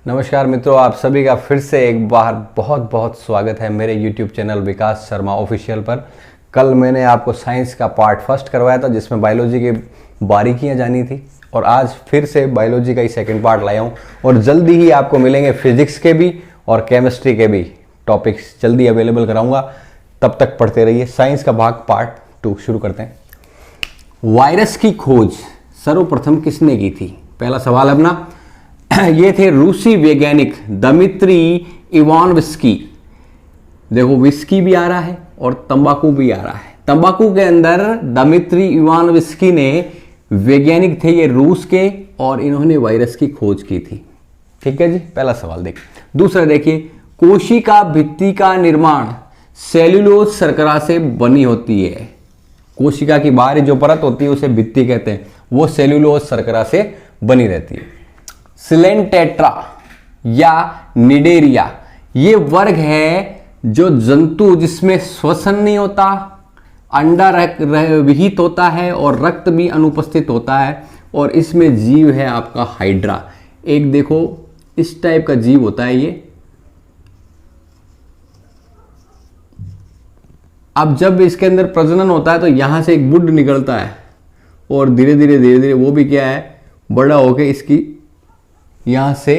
नमस्कार मित्रों, आप सभी का फिर से एक बार बहुत बहुत स्वागत है मेरे YouTube चैनल विकास शर्मा ऑफिशियल पर। कल मैंने आपको साइंस का पार्ट फर्स्ट करवाया था जिसमें बायोलॉजी की बारीकियां जानी थी, और आज फिर से बायोलॉजी का ही सेकंड पार्ट लाया हूं। और जल्दी ही आपको मिलेंगे फिजिक्स के भी और केमिस्ट्री के भी टॉपिक्स जल्दी अवेलेबल कराऊंगा। तब तक पढ़ते रहिए। साइंस का भाग पार्ट 2 शुरू करते हैं। वायरस की खोज सर्वप्रथम किसने की थी? पहला सवाल अपना ये थे रूसी वैज्ञानिक दमित्री इवानोव्स्की। देखो, विस्की भी आ रहा है और तंबाकू भी आ रहा है। तंबाकू के अंदर दमित्री इवानोव्स्की ने वैज्ञानिक थे, ये रूस के, और इन्होंने वायरस की खोज की थी। ठीक है जी, पहला सवाल देखिए। दूसरा देखिए, कोशिका भित्ति का निर्माण सेल्यूलोज शर्करा से बनी होती है। कोशिका की बाहरी जो परत होती है उसे भित्ति कहते हैं, वो सेल्यूलोज शर्करा से बनी रहती है। सिलेंटेट्रा या निडेरिया ये वर्ग है जो जंतु जिसमें श्वसन नहीं होता, अंडा विहित होता है और रक्त भी अनुपस्थित होता है, और इसमें जीव है आपका हाइड्रा। एक देखो इस टाइप का जीव होता है ये। अब जब इसके अंदर प्रजनन होता है तो यहां से एक बुड निकलता है और धीरे धीरे वो भी क्या है, बड़ा होकर इसकी यहां से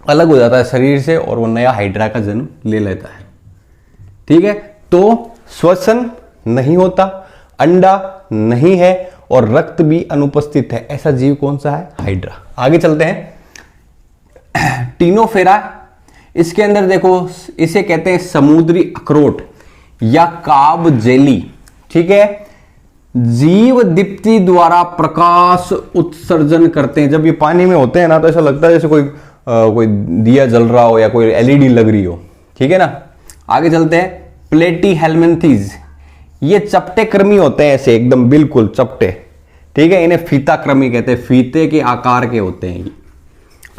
अलग हो जाता है शरीर से, और वो नया हाइड्रा का जन्म ले लेता है। ठीक है, तो श्वसन नहीं होता, अंडा नहीं है और रक्त भी अनुपस्थित है। ऐसा जीव कौन सा है? हाइड्रा। आगे चलते हैं। टीनोफेरा, इसके अंदर देखो इसे कहते हैं समुद्री अखरोट या काब जेली। ठीक है, जीव दीप्ति द्वारा प्रकाश उत्सर्जन करते हैं। जब ये पानी में होते हैं ना तो ऐसा लगता है जैसे कोई दिया जल रहा हो या कोई एलईडी लग रही हो। ठीक है ना। आगे चलते हैं। प्लेटीहेल्मिन्थेस, ये चपटे कृमि होते हैं, ऐसे एकदम बिल्कुल चपटे। ठीक है, इन्हें फीता कृमि कहते हैं, फीते के आकार के होते हैं ये।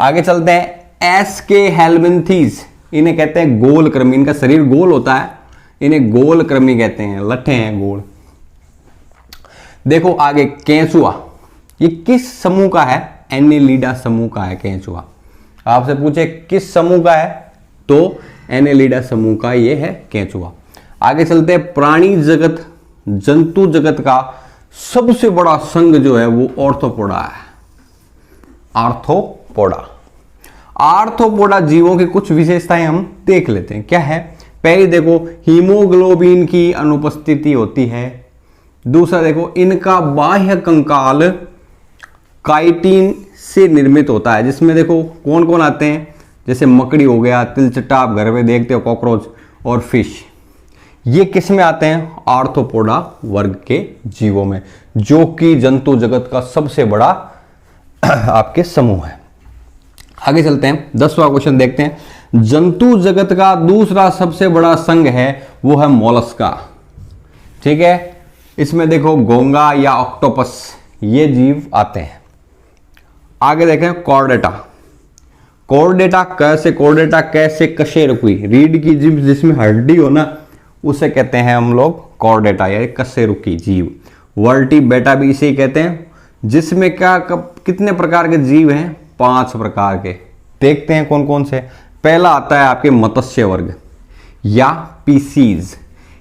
आगे चलते हैं। एस्केहेल्मिन्थेस, इन्हें कहते हैं गोल कृमि। इनका शरीर गोल होता है, इन्हें गोल कृमि कहते हैं, लट्ठे हैं गोल। देखो आगे, केंचुआ, ये किस समूह का है? एनेलिडा समूह का है केंचुआ। आपसे पूछे किस समूह का है तो एनेलिडा समूह का ये है केंचुआ। आगे चलते हैं। प्राणी जगत, जंतु जगत का सबसे बड़ा संघ जो है वो ऑर्थोपोडा है। आर्थोपोडा। आर्थोपोडा जीवों की कुछ विशेषताएं हम देख लेते हैं। क्या है? पहले देखो, हीमोग्लोबिन की अनुपस्थिति होती है। दूसरा देखो, इनका बाह्य कंकाल काइटिन से निर्मित होता है, जिसमें देखो कौन कौन आते हैं, जैसे मकड़ी हो गया, तिलचट्टा आप घर में देखते हो, कॉकरोच और फिश। ये किस में आते हैं? आर्थोपोडा वर्ग के जीवों में, जो कि जंतु जगत का सबसे बड़ा आपके समूह है। आगे चलते हैं। 10वां क्वेश्चन देखते हैं। जंतु जगत का दूसरा सबसे बड़ा संघ है वो है मोलस्का। ठीक है, इसमें देखो घोंगा या ऑक्टोपस ये जीव आते हैं। आगे देखें। कॉर्डेटा। कॉर्डेटा कैसे कशेरुकी, रीढ़ की जीभ जिसमें हड्डी हो ना उसे कहते हैं हम लोग कॉर्डेटा या कशेरुकी जीव। वर्टिब्रेटा भी इसे ही कहते हैं, जिसमें क्या कितने प्रकार के जीव हैं? 5 प्रकार के। देखते हैं कौन कौन से। पहला आता है आपके मत्स्य वर्ग या पीसीज।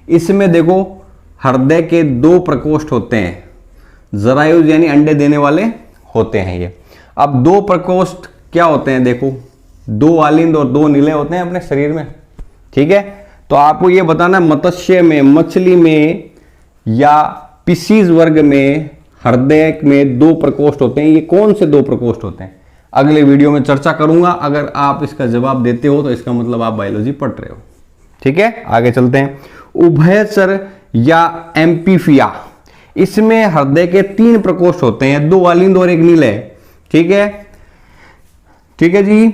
इसमें देखो हृदय के 2 प्रकोष्ठ होते हैं, जरायुज यानी अंडे देने वाले होते हैं ये। अब 2 प्रकोष्ठ क्या होते हैं? देखो 2 आलिंद और 2 नीले होते हैं अपने शरीर में। ठीक है, तो आपको ये बताना मत्स्य में, मछली में या पीसीज वर्ग में हृदय में 2 प्रकोष्ठ होते हैं। ये कौन से 2 प्रकोष्ठ होते हैं? अगले वीडियो में चर्चा करूंगा। अगर आप इसका जवाब देते हो तो इसका मतलब आप बायोलॉजी पढ़ रहे हो। ठीक है, आगे चलते हैं। उभयचर या एम्फीबिया, इसमें हृदय के 3 प्रकोष्ठ होते हैं, 2 आलिंद और 1 नीले। ठीक है जी।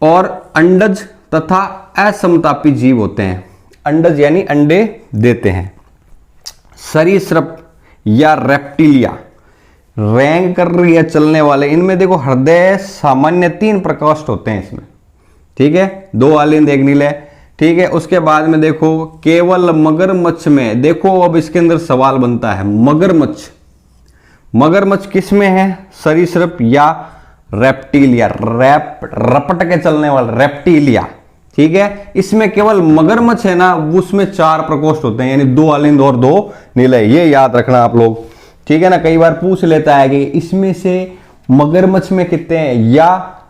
और अंडज तथा असमतापी जीव होते हैं। अंडज यानी अंडे देते हैं। सरीसृप या रेप्टिलिया, रैंग कर रही है चलने वाले, इनमें देखो हृदय सामान्य 3 प्रकोष्ठ होते हैं इसमें। ठीक है, 2 आलिंद 1 नीले। ठीक है, उसके बाद में देखो केवल मगरमच्छ में, देखो अब इसके अंदर सवाल बनता है। मगरमच्छ किस में है? सरीसृप या रेप्टीलिया, रपट के चलने वाला रेप्टीलिया, ठीक है। इसमें केवल मगरमच्छ है ना, उसमें 4 प्रकोष्ठ होते हैं, यानी 2 अलिंद और 2 निलय, ये याद रखना आप लोग, ठीक है ना। कई बार पूछ लेता है कि इसमें से मगरमच्छ में कितने हैं, या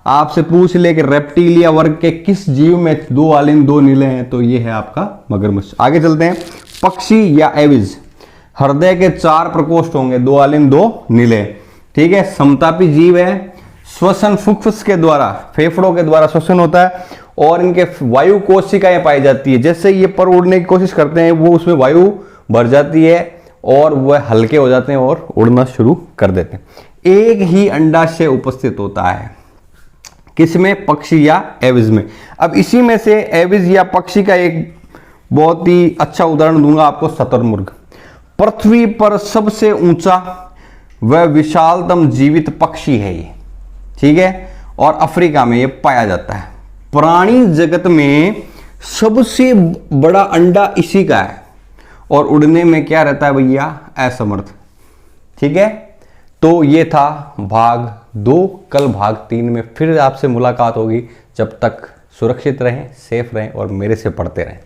आपसे पूछ ले कि रेप्टीलिया वर्ग के किस जीव में 2 अलिंद 2 निलय हैं, तो ये है आपका मगरमच्छ। आगे चलते हैं, पक्षी या एविज, हृदय के 4 प्रकोष्ठ होंगे, 2 अलिंद 2 निलय, ठीक है। समतापी जीव है, श्वसन फुफ्फुस के द्वारा, फेफड़ों के द्वारा श्वसन होता है, और इनके वायु कोशिकाएं पाई जाती है। जैसे ये पर उड़ने की कोशिश करते हैं, वो उसमें वायु भर जाती है और वह हल्के हो जाते हैं और उड़ना शुरू कर देते हैं। एक ही अंडाशय उपस्थित होता है, किसमें, पक्षी या एविज में। अब इसी में से एविज या पक्षी का एक बहुत ही अच्छा उदाहरण दूंगा आपको, शतुरमुर्ग। पृथ्वी पर सबसे ऊंचा व विशालतम जीवित पक्षी है ये, ठीक है, और अफ्रीका में ये पाया जाता है। प्राणी जगत में सबसे बड़ा अंडा इसी का है, और उड़ने में क्या रहता है भैया, असमर्थ, ठीक है। तो ये था भाग 2। कल भाग 3 में फिर आपसे मुलाकात होगी। जब तक सुरक्षित रहें, सेफ रहें और मेरे से पढ़ते रहें।